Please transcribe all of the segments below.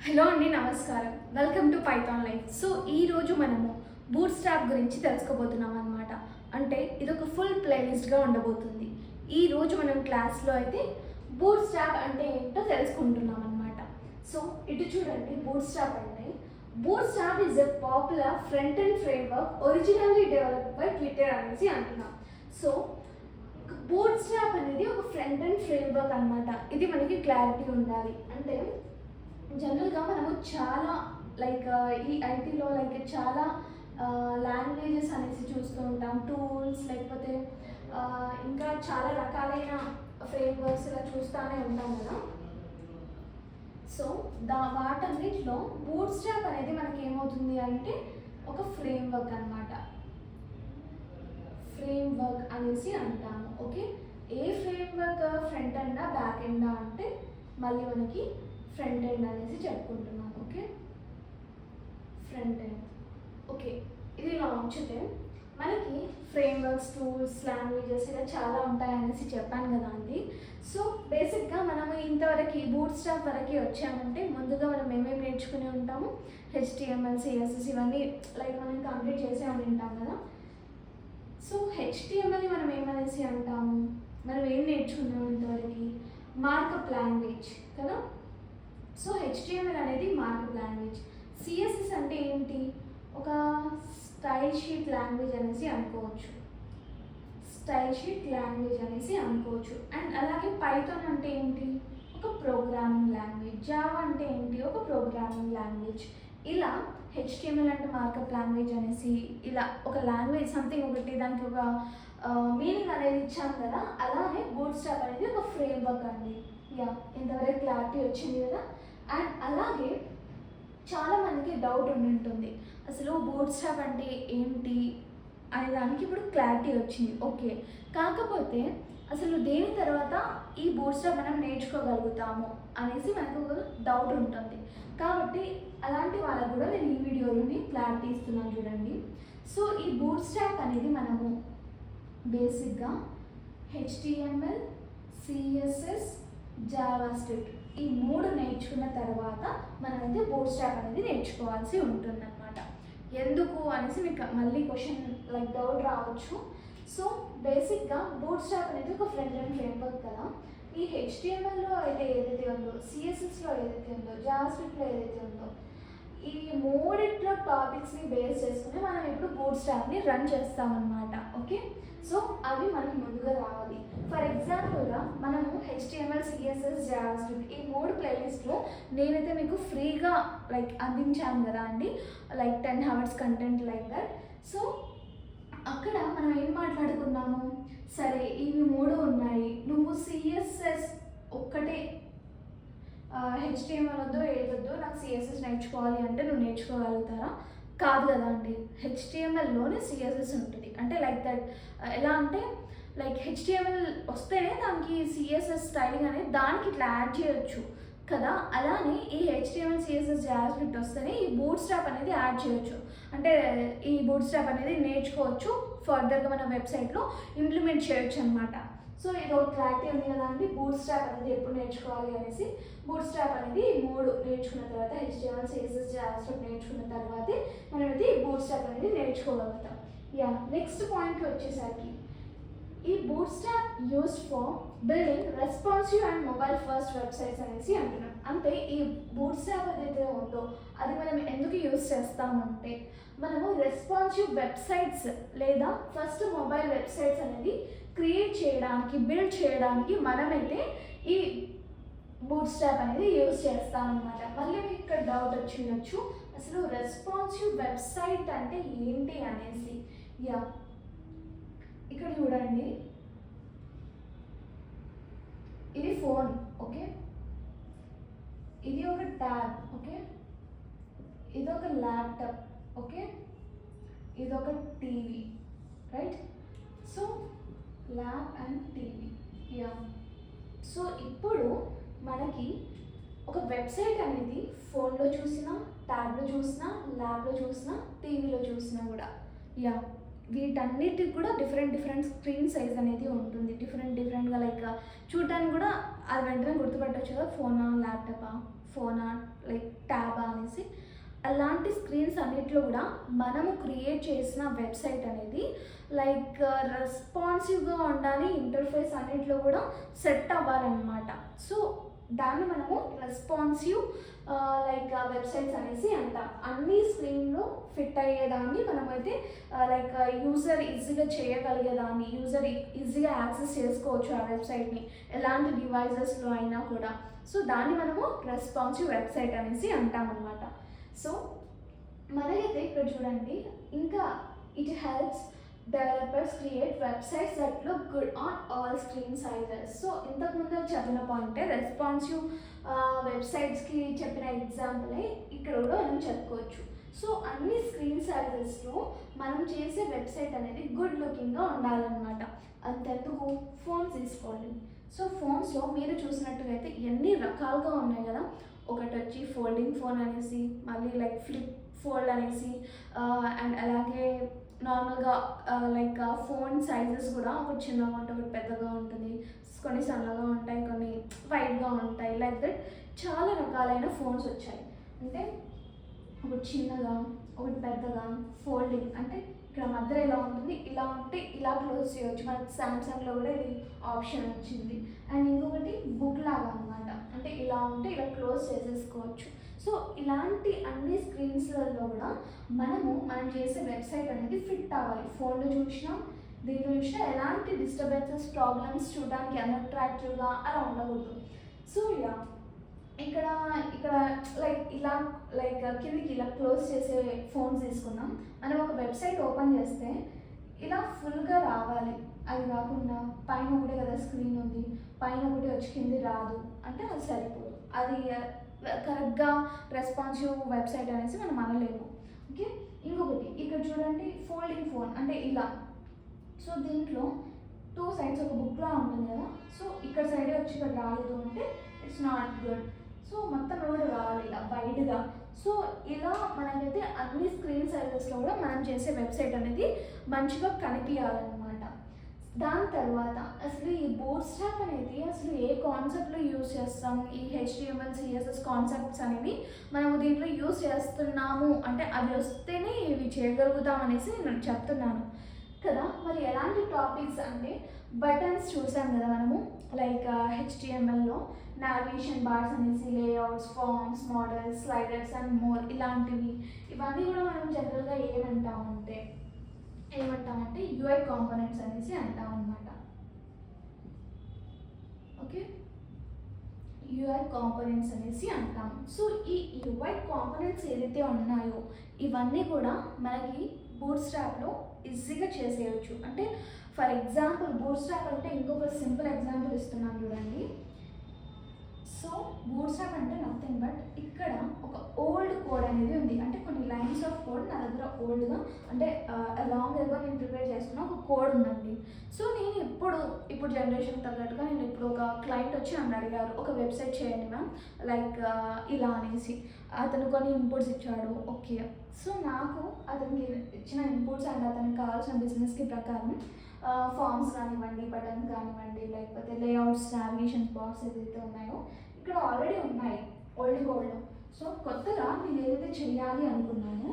Hello అండి, నమస్కారం. Welcome to Python life. So ఈరోజు మనము బూట్ స్ట్రాప్ గురించి తెలుసుకోబోతున్నాం అనమాట. అంటే ఇదొక ఫుల్ ప్లేలిస్ట్గా ఉండబోతుంది. ఈరోజు మనం క్లాస్లో అయితే బూట్ స్ట్రాప్ అంటే ఏంటో తెలుసుకుంటున్నాం అనమాట. సో ఇటు చూడండి, బూట్ స్ట్రాప్ అంటే boot strap is a popular front and framework originally developed by Twitter అనేసి అంటున్నాం. సో బూట్ స్ట్రాప్ అనేది ఒక ఫ్రంట్ అండ్ ఫ్రేమ్వర్క్ అనమాట. ఇది మనకి క్లారిటీ ఉండాలి. అంటే జనరల్గా మనము చాలా ఈ ఐటీలో చాలా లాంగ్వేజెస్ అనేసి చూస్తూ ఉంటాం, టూల్స్ లేకపోతే ఇంకా చాలా రకాలైన ఫ్రేమ్వర్క్స్ ఇలా చూస్తూనే ఉంటాం కదా. సో వాటన్నిటిలో బూట్ స్ట్రాప్ అనేది మనకి ఏమవుతుంది అంటే ఒక ఫ్రేమ్వర్క్ అనమాట. ఫ్రేమ్వర్క్ అనేసి అంటాము. ఓకే, ఏ ఫ్రేమ్వర్క్? ఫ్రంట్ ఎండా బ్యాక్ ఎండా అంటే మళ్ళీ మనకి ఫ్రంట్ ఎండ్ అనేసి చెప్పుకుంటున్నాం. Okay, front end. ఓకే, ఇది ఇలా ఉంచితే మనకి ఫ్రేమ్వర్క్స్, టూల్స్, లాంగ్వేజెస్ ఇలా చాలా ఉంటాయనేసి చెప్పాను కదా అండి. సో బేసిక్గా మనము ఇంతవరకు బూట్ స్ట్రాప్ వరకు వచ్చామంటే ముందుగా మనం ఏమేమి నేర్చుకుని ఉంటాము? HTML, CSS ఇవన్నీ మనం కంప్లీట్ చేసే ఉంటాం కదా. సో HTML మనం ఏమనేసి అంటాము? మనం ఏం నేర్చుకున్నాము ఇంతవరకు? మార్కప్ లాంగ్వేజ్ కదా. సో HTML అనేది మార్కప్ లాంగ్వేజ్. CSS అంటే ఏంటి? ఒక స్టైల్ షీట్ లాంగ్వేజ్ అనేసి అనుకోవచ్చు. అండ్ అలాగే పైథాన్ అంటే ఏంటి? ఒక ప్రోగ్రామింగ్ లాంగ్వేజ్. జావా అంటే ఏంటి? ఒక ప్రోగ్రామింగ్ లాంగ్వేజ్. ఇలా HTML అంటే మార్కప్ లాంగ్వేజ్ అనేసి ఇలా ఒక లాంగ్వేజ్ సంథింగ్ ఒకటి దానికి ఒక మీనింగ్ అనేది ఇచ్చాం కదా. అలానే బూట్ స్ట్రాప్ అనేది ఒక ఫ్రేమ్వర్క్ అండి. ఇంతవరకు క్లారిటీ వచ్చింది కదా. అండ్ అలాగే చాలామందికి డౌట్ ఉంటుంది, అసలు బూట్ స్ట్రాప్ అంటే ఏంటి అనే దానికి ఇప్పుడు క్లారిటీ వచ్చింది. ఓకే, కాకపోతే అసలు దేని తర్వాత ఈ బూట్ స్ట్రాప్ మనం నేర్చుకోగలుగుతాము అనేసి మనకు ఒక డౌట్ ఉంటుంది. కాబట్టి అలాంటి వాళ్ళకు కూడా నేను ఈ వీడియోలోని క్లారిటీ ఇస్తున్నాను చూడండి. సో ఈ బూట్ స్ట్రాప్ అనేది మనము బేసిక్గా HTML, CSS, జావాస్క్రిప్ట్ ఈ 3 నేర్చుకున్న తర్వాత మనమైతే బూట్ స్ట్రాప్ అనేది నేర్చుకోవాల్సి ఉంటుందన్నమాట. ఎందుకు అనేసి మీకు మళ్ళీ క్వశ్చన్ డౌట్ రావచ్చు. సో బేసిక్గా బూట్ స్ట్రాప్ అనేది ఒక ఫ్రంట్ ఎండ్ ఫ్రేమ్వర్క్ కదా. ఈ HTMLలో అయితే ఏదైతే ఉందో, CSSలో ఏదైతే ఉందో, జావాస్క్రిప్ట్లో ఏదైతే ఉందో, ఈ 3 టాపిక్స్ని బేస్ చేసుకుని మనం ఇప్పుడు బూట్ స్ట్రాప్ని రన్ చేస్తామన్నమాట. ఓకే, సో అవి మనకి ముందుగా రావాలి. ఫర్ ఎగ్జాంపుల్గా మనము HTML, CSS, జావాస్క్రిప్ట్ ఈ 3 ప్లేలిస్ట్లో నేనైతే మీకు ఫ్రీగా అందించాను కదా అండి, 10 hours కంటెంట్ దట్. సో అక్కడ మనం ఏం మాట్లాడుకున్నాము? సరే, ఇవి 3 ఉన్నాయి, నువ్వు CSS ఒక్కటే HTML వద్దు ఏదొద్దు, నాకు CSS నేర్చుకోవాలి అంటే నువ్వు నేర్చుకోగలుగుతారా? కాదు కదా అండి. HTMLలోనే CSS ఉంటుంది. అంటే దట్ ఎలా అంటే HTML వస్తేనే దానికి CSS స్టైలింగ్ అనేది దానికి ఇట్లా యాడ్ చేయొచ్చు కదా. అలానే ఈ HTML, CSS, జావాస్క్రిప్ట్ వస్తేనే ఈ బూట్ స్ట్రాప్ అనేది యాడ్ చేయొచ్చు. అంటే ఈ బూట్ స్ట్రాప్ అనేది నేర్చుకోవచ్చు, ఫర్దర్గా మన వెబ్సైట్లో ఇంప్లిమెంట్ చేయొచ్చు అనమాట. సో ఇది ఒక క్లారిటీ ఉంది కదా అండి. బూట్ స్ట్రాప్ అనేది ఎప్పుడు నేర్చుకోవాలి అనేసి. బూట్ స్ట్రాప్ అనేది 3 నేర్చుకున్న తర్వాత, HTML, CSS, జావాస్క్రిప్ట్ నేర్చుకున్న తర్వాతే మనం ఇది బూట్ స్ట్రాప్ అనేది నేర్చుకోగలుగుతాం. నెక్స్ట్ పాయింట్కి వచ్చేసరికి ఈ boot strap used for building responsive and mobile first websites అనేసి అంటున్నాం. అంటే ఈ బూట్ స్ట్రాప్ ఏదైతే ఉందో అది మనం ఎందుకు యూజ్ చేస్తామంటే మనము రెస్పాన్సివ్ వెబ్సైట్స్ లేదా ఫస్ట్ మొబైల్ వెబ్సైట్స్ అనేది క్రియేట్ చేయడానికి, బిల్డ్ చేయడానికి మనమైతే ఈ బూట్ స్ట్రాప్ అనేది యూజ్ చేస్తామన్నమాట. మళ్ళీ మీకు ఇక్కడ డౌట్ వచ్చిండొచ్చు, అసలు రెస్పాన్సివ్ వెబ్సైట్ అంటే ఏంటి అనేసి. ఇక్కడ చూడండి, ఇది ఫోన్. ఓకే, ఇది ఒక ట్యాబ్. ఓకే, ఇది ఒక ల్యాప్టాప్. ఓకే, ఇది ఒక TV. Right? So lab and TV. So ఇప్పుడు మనకి ఒక వెబ్సైట్ అనేది ఫోన్లో చూసినా, ట్యాబ్లో చూసినా, ల్యాబ్లో చూసినా, టీవీలో చూసినా కూడా వీటన్నిటికి కూడా డిఫరెంట్ స్క్రీన్ సైజ్ అనేది ఉంటుంది. డిఫరెంట్గా చూడడానికి కూడా అది వెంటనే గుర్తుపట్టవచ్చు కదా, ఫోనా ల్యాప్టాపా, ఫోనా లైక్ ట్యాబా అనేసి. అలాంటి స్క్రీన్స్ అన్నిట్లో కూడా మనము క్రియేట్ చేసిన వెబ్సైట్ అనేది లైక్ రెస్పాన్సివ్గా ఉండాలి, ఇంటర్ఫేస్ అన్నిట్లో కూడా సెట్ అవ్వాలన్నమాట. సో దాన్ని మనము రెస్పాన్సివ్ లైక్ వెబ్సైట్స్ అనేసి అంటాం. అన్ని స్క్రీన్లో ఫిట్ అయ్యేదాన్ని మనమైతే లైక్ యూజర్ ఈజీగా చేయగలిగేదాన్ని, యూజర్ ఈజీగా యాక్సెస్ చేసుకోవచ్చు ఆ వెబ్సైట్ని ఎలాంటి డివైజెస్లో అయినా కూడా. సో దాన్ని మనము రెస్పాన్సివ్ వెబ్సైట్ అనేసి అంటాం అనమాట. సో మనకైతే ఇక్కడ చూడండి, ఇంకా it helps developers create websites that look good on all screen sizes. So ఇంతకుముందు చెప్పిన పాయింటే రెస్పాన్సివ్ వెబ్సైట్స్కి చెప్పిన ఎగ్జాంపులే ఇక్కడ కూడా మనం చెప్పుకోవచ్చు. సో అన్ని స్క్రీన్ సైజెస్లో మనం చేసే వెబ్సైట్ అనేది గుడ్ లుకింగ్గా ఉండాలన్నమాట. అంతెందుకు ఫోన్స్ తీసుకోండి. సో ఫోన్స్లో మీరు చూసినట్టుగా అయితే ఎన్ని రకాలుగా ఉన్నాయి కదా. ఒకటి వచ్చి ఫోల్డింగ్ ఫోన్ అనేసి, మళ్ళీ లైక్ ఫ్లిప్ ఫోల్డ్ అనేసి, అండ్ అలాగే నార్మల్గా లైక్ ఫోన్ సైజెస్ కూడా ఒకటి చిన్నగా ఉంటుంది, ఒకటి పెద్దగా ఉంటుంది, కొన్ని సన్నగా ఉంటాయి, కొన్ని వైడ్గా ఉంటాయి. లైక్ దట్ చాలా రకాలైన ఫోన్స్ వచ్చాయి. అంటే ఒకటి చిన్నగా, ఒకటి పెద్దగా, ఫోల్డింగ్ అంటే ఇక్కడ మధ్యలో ఇలా ఉంటుంది, ఇలా ఉంటే ఇలా క్లోజ్ చేయవచ్చు. మనకి సామ్సంగ్లో కూడా ఇది ఆప్షన్ వచ్చింది. అండ్ ఇంకొకటి బుక్ లాగా అనమాట, అంటే ఇలా ఉంటే ఇలా క్లోజ్ చేసేసుకోవచ్చు. సో ఇలాంటి అన్ని స్క్రీన్స్లలో కూడా మనం చేసే వెబ్సైట్ అనేది ఫిట్ అవ్వాలి. ఫోన్లో చూసినా దీంట్లో చూసినా ఎలాంటి డిస్టర్బెన్సెస్, ప్రాబ్లమ్స్, చూడడానికి అన్అట్రాక్టివ్గా అలా ఉండకూడదు. సో ఇక్కడ లైక్ ఇలా లైక్ కిందికి ఇలా క్లోజ్ చేసే ఫోన్స్ తీసుకున్నాం. మనం ఒక వెబ్సైట్ ఓపెన్ చేస్తే ఇలా ఫుల్గా రావాలి. అది కాకుండా పైన ఒకటే కదా స్క్రీన్ ఉంది, పైన ఒకటి వచ్చి కింది రాదు అంటే అది సరిపోదు. అది కరెక్ట్గా రెస్పాన్సివ్ వెబ్సైట్ అనేసి మనం అనలేము. ఓకే, ఇంకొకటి ఇక్కడ చూడండి, ఫోల్డింగ్ ఫోన్ అంటే ఇలా. సో దీంట్లో 2 సైడ్స్ ఒక బుక్లా ఉంటుంది కదా. సో ఇక్కడ సైడే వచ్చి ఇక్కడ రాలేదు అంటే ఇట్స్ నాట్ గుడ్. సో మొత్తం కూడా రావాలి ఇలా వైడ్గా. సో ఇలా మనకైతే అన్ని స్క్రీన్ సైజెస్లో కూడా మనం చేసే వెబ్సైట్ అనేది మంచిగా కనిపించాలన్నమాట. దాని తర్వాత అసలు ఈ బూట్ స్ట్రాప్ అనేది అసలు ఏ కాన్సెప్ట్లో యూజ్ చేస్తాం, ఈ HTML CSS కాన్సెప్ట్స్ అనేవి మనము దీంట్లో యూజ్ చేస్తున్నాము అంటే అవి వస్తేనే ఇవి చేయగలుగుతాం అనేసి నేను చెప్తున్నాను కదా. మరి ఎలాంటి టాపిక్స్ అంటే బటన్స్ చూసాం కదా మనము, లైక్ HTMLలో నావిగేషన్ బార్స్ అనేసి, layouts, forms, modals, sliders and more ఇలాంటివి. ఇవన్నీ కూడా మనం జనరల్గా ఏమంటామంటే UI కాంపోనెంట్స్ అనేసి అంటాం అనమాట. ఓకే, UI కాంపోనెంట్స్ అనేసి అంటాం. సో ఈ UI కాంపోనెంట్స్ ఏదైతే ఉన్నాయో ఇవన్నీ కూడా మనకి బూట్ స్ట్రాప్లో ఈజీగా చేసేయచ్చు. అంటే ఫర్ ఎగ్జాంపుల్ బూట్ స్ట్రాప్ అంటే ఇంకొక సింపుల్ ఎగ్జాంపుల్ ఇస్తున్నాను చూడండి. సో బూట్ స్ట్రాప్ అంటే నథింగ్ బట్ ఇక్కడ ఒక ఓల్డ్ కోడ్ అనేది ఉంది. అంటే కొన్ని లైన్స్ ఆఫ్ కోడ్ నా దగ్గర ఓల్డ్గా అంటే లాంగ్ ఎగో నేను ప్రిపేర్ చేసుకున్న ఒక కోడ్ ఉందండి. సో నేను ఇప్పుడు జనరేషన్ తగ్గట్టుగా నేను ఇప్పుడు ఒక క్లయింట్ వచ్చి నన్ను అడిగారు, ఒక వెబ్సైట్ చేయండి మ్యామ్ లైక్ ఇలా అనేసి. అతను కొన్ని ఇన్పుట్స్ ఇచ్చాడు. ఓకే, సో నాకు అతనికి ఇచ్చిన ఇన్పుట్స్ అండ్ అతనికి కావాల్సిన బిజినెస్కి ప్రకారం ఫార్మ్స్ కానివ్వండి, బటన్స్ కానివ్వండి, లేకపోతే లేఅవుట్స్, నావిగేషన్ బాక్స్ ఏదైతే ఉన్నాయో ఇక్కడ ఆల్రెడీ ఉన్నాయి ఓల్డ్ కోడ్లో. సో కొత్తగా నేను ఏదైతే చేయాలి అనుకున్నానో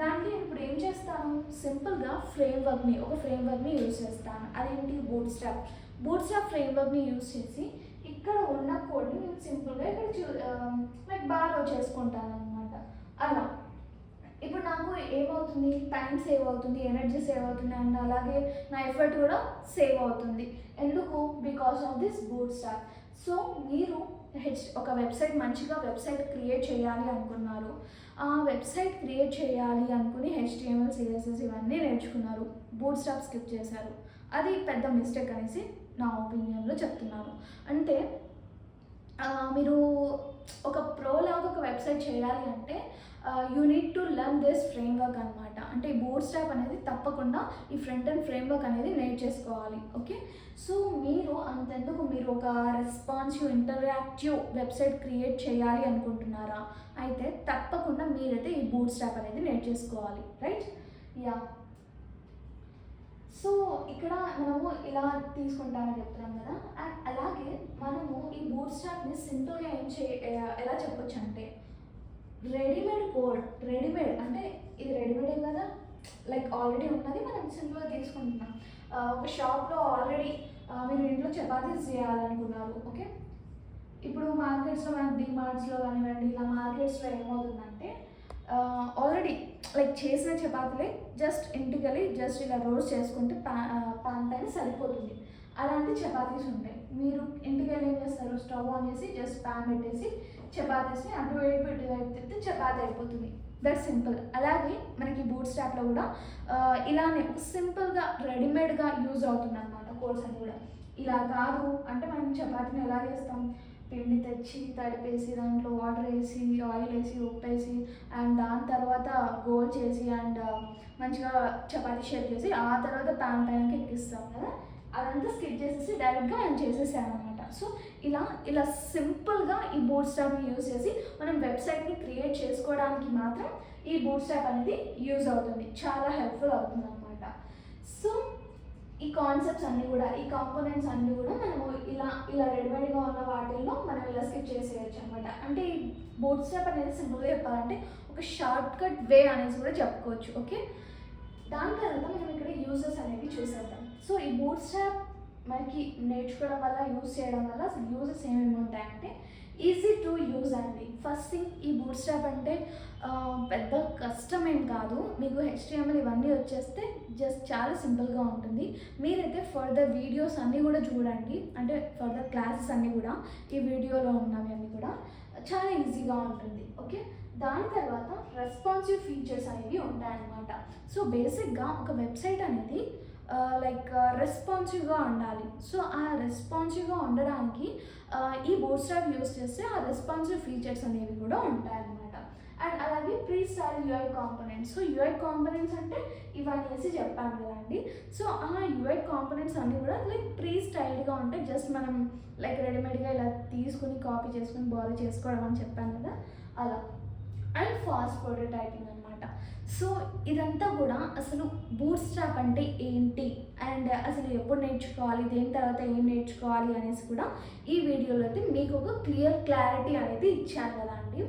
దానికి ఇప్పుడు ఏం చేస్తాను, సింపుల్గా ఒక ఫ్రేమ్వర్క్ని యూజ్ చేస్తాను. అదేంటి బూట్ స్ట్రాప్ ఫ్రేమ్వర్క్ని యూజ్ చేసి ఇక్కడ ఉన్న కోడ్ని నేను సింపుల్గా ఇక్కడ లైక్ బాగా చేసుకుంటాను అనమాట. అలా ఇప్పుడు నాకు ఏమవుతుంది, టైం సేవ్ అవుతుంది, ఎనర్జీ సేవ్ అవుతుంది, అండ్ అలాగే నా ఎఫర్ట్ కూడా సేవ్ అవుతుంది. ఎందుకు? Because of this boot strap. So మీరు ఒక మంచిగా వెబ్సైట్ క్రియేట్ చేయాలి అనుకున్నారు, ఆ వెబ్సైట్ క్రియేట్ చేయాలి అనుకుని HTML CSS ఇవన్నీ నేర్చుకున్నారు, బూట్ స్ట్రాప్ స్కిప్ చేశారు. అది పెద్ద మిస్టేక్ అనేసి నా ఒపీనియన్లో చెప్తున్నాను. అంటే మీరు ఒక ప్రోలాగా ఒక వెబ్సైట్ చేయాలి అంటే you need to learn this framework అనమాట. అంటే ఈ బూట్ స్ట్రాప్ అనేది తప్పకుండా ఈ ఫ్రంట్ అండ్ ఫ్రేమ్వర్క్ అనేది నేర్చేసుకోవాలి. ఓకే, సో మీరు అంతెందుకు మీరు ఒక రెస్పాన్సివ్ ఇంటరాక్టివ్ వెబ్సైట్ క్రియేట్ చేయాలి అనుకుంటున్నారా, అయితే తప్పకుండా మీరైతే ఈ బూట్ స్ట్రాప్ అనేది నేర్చేసుకోవాలి. రైట్? యా. సో ఇక్కడ మనము ఇలా తీసుకుంటామని చెప్తున్నాం కదా. అండ్ అలాగే బూట్ స్ట్రాప్ని సింపుల్గా ఎలా చెప్పొచ్చు అంటే రెడీమేడ్ అంటే ఇది రెడీమేడే కదా, లైక్ ఆల్రెడీ ఉన్నది మనం సింపుల్గా తీసుకుంటున్నాం. ఒక షాప్లో ఆల్రెడీ మీరు ఇంట్లో చపాతీస్ చేయాలనుకున్నారు, ఓకే. ఇప్పుడు మార్కెట్స్లో మనకి డిమార్ట్స్లో కానివ్వండి, ఇలా మార్కెట్స్లో ఏమవుతుందంటే ఆల్రెడీ లైక్ చేసిన చపాతీలే జస్ట్ ఇంటికెళ్ళి జస్ట్ ఇలా రోస్ట్ చేసుకుంటే పాన్ పైన సరిపోతుంది. అలాంటి చపాతీస్ ఉంటాయి. మీరు ఇంటికెళ్ళి ఏం చేస్తారు, స్టవ్ ఆన్ చేసి జస్ట్ పాన్ పెట్టేసి చపాతీస్ని అటువైపు ఇటువైపు తిప్పితే చపాతీ అయిపోతుంది. That simple. అలాగే మనకి బూట్ స్ట్రాప్లో కూడా ఇలానే సింపుల్గా రెడీమేడ్గా యూజ్ అవుతుంది అనమాట కోర్స్ అని కూడా. ఇలా కాదు అంటే మనం చపాతీని ఎలా చేస్తాం, పిండి తెచ్చి తడిపేసి దాంట్లో వాటర్ వేసి ఆయిల్ వేసి ఉప్పు వేసి అండ్ దాని తర్వాత గోల్ చేసి అండ్ మంచిగా చపాతీ షేప్ చేసి ఆ తర్వాత పాన్ పైనకి ఎక్కిస్తాం కదా, అదంతా స్కిప్ చేసేసి డైరెక్ట్గా నేను చేసేసాను అనమాట. సో ఇలా సింపుల్గా ఈ బూట్ స్ట్రాప్ని యూజ్ చేసి మనం వెబ్సైట్ని క్రియేట్ చేసుకోవడానికి మాత్రం ఈ బూట్ స్ట్రాప్ అనేది యూజ్ అవుతుంది, చాలా హెల్ప్ఫుల్ అవుతుంది అనమాట. సో ఈ కాన్సెప్ట్స్ అన్నీ కూడా, ఈ కాంపోనెంట్స్ అన్నీ కూడా మనము ఇలా రెడీమేడ్గా ఉన్న వాటిల్లో మనం ఇలా స్కిప్ చేసేయచ్చు అనమాట. అంటే ఈ బూట్ స్ట్రాప్ అనేది సింపుల్గా చెప్పాలంటే ఒక షార్ట్ కట్ వే అనేసి కూడా చెప్పుకోవచ్చు, ఓకే. దాని తర్వాత మనం ఇక్కడ యూజెస్ అనేవి చూసేద్దాం. సో ఈ బూట్ స్ట్రాప్ మనకి నేర్చుకోవడం వల్ల, యూజ్ చేయడం వల్ల అసలు యూజెస్ ఏమేమి ఉంటాయంటే ఈజీ టు యూజ్ అండి. ఫస్ట్ థింగ్, ఈ బూట్ స్ట్రాప్ అంటే పెద్ద కష్టమేం కాదు. మీకు HTML ఇవన్నీ వచ్చేస్తే జస్ట్ చాలా సింపుల్గా ఉంటుంది. మీరైతే ఫర్దర్ వీడియోస్ అన్నీ కూడా చూడండి, అంటే ఫర్దర్ క్లాసెస్ అన్నీ కూడా ఈ వీడియోలో ఉన్నవి అన్నీ కూడా చాలా ఈజీగా ఉంటుంది, ఓకే. దాని తర్వాత రెస్పాన్సివ్ ఫీచర్స్ అనేవి ఉంటాయన్నమాట. సో బేసిక్గా ఒక వెబ్సైట్ అనేది లైక్ రెస్పాన్సివ్గా ఉండాలి. సో ఆ రెస్పాన్సివ్గా ఉండడానికి ఈ బూట్ స్ట్రాప్ యూస్ చేస్తే ఆ రెస్పాన్సివ్ ఫీచర్స్ అనేవి కూడా ఉంటాయన్నమాట. అండ్ అలాగే pre style UI components. So UI components అంటే ఇవన్నీ వేసి చెప్పాను కదండి. సో ఆ యూఐ కాంపోనెంట్స్ అన్నీ కూడా లైక్ ప్రీ స్టైల్డ్గా ఉంటాయి. జస్ట్ మనం లైక్ రెడీమేడ్గా ఇలా తీసుకుని కాపీ చేసుకుని బారో చేసుకోవడం అని చెప్పాను కదా, అలా. అండ్ ఫాస్ట్ ప్రోటోటైపింగ్ అనమాట. సో ఇదంతా కూడా అసలు బూట్ స్ట్రాప్ అంటే ఏంటి అండ్ అసలు ఎప్పుడు నేర్చుకోవాలి, దేని తర్వాత ఏం నేర్చుకోవాలి అనేసి కూడా ఈ వీడియోలో అయితే మీకు ఒక క్లారిటీ అనేది ఇచ్చాను కదా అండి.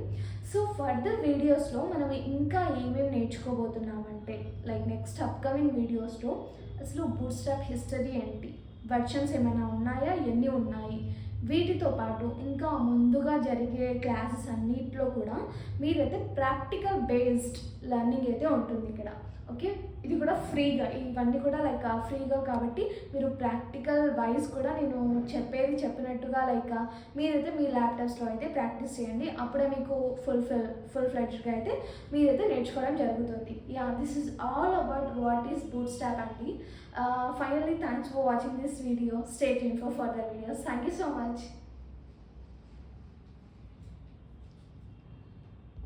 సో ఫర్దర్ వీడియోస్లో మనం ఇంకా ఏమేమి నేర్చుకోబోతున్నామంటే లైక్ నెక్స్ట్ అప్కమింగ్ వీడియోస్లో అసలు బూట్ స్ట్రాప్ హిస్టరీ ఏంటి, వర్షన్స్ ఏమైనా ఉన్నాయా, ఎన్ని ఉన్నాయి, వీటితో పాటు ఇంకా ముందుగా జరిగే క్లాసెస్ అన్నిట్లో కూడా మీరైతే ప్రాక్టికల్ బేస్డ్ లెర్నింగ్ అయితే ఉంటుంది ఇక్కడ, ఓకే. ఇది కూడా ఫ్రీగా, ఇవన్నీ కూడా లైక్ ఫ్రీగా కాబట్టి మీరు ప్రాక్టికల్ వైజ్ కూడా నేను చెప్పినట్టుగా లైక్ మీరైతే మీ ల్యాప్టాప్స్లో అయితే ప్రాక్టీస్ చేయండి. అప్పుడే మీకు ఫుల్ ఫ్లెడ్జ్గా అయితే మీరైతే నేర్చుకోవడం జరుగుతుంది. This is all about what is boot strap అండి. Finally, thanks for watching this video. Stay tuned for further videos. Thank you so much.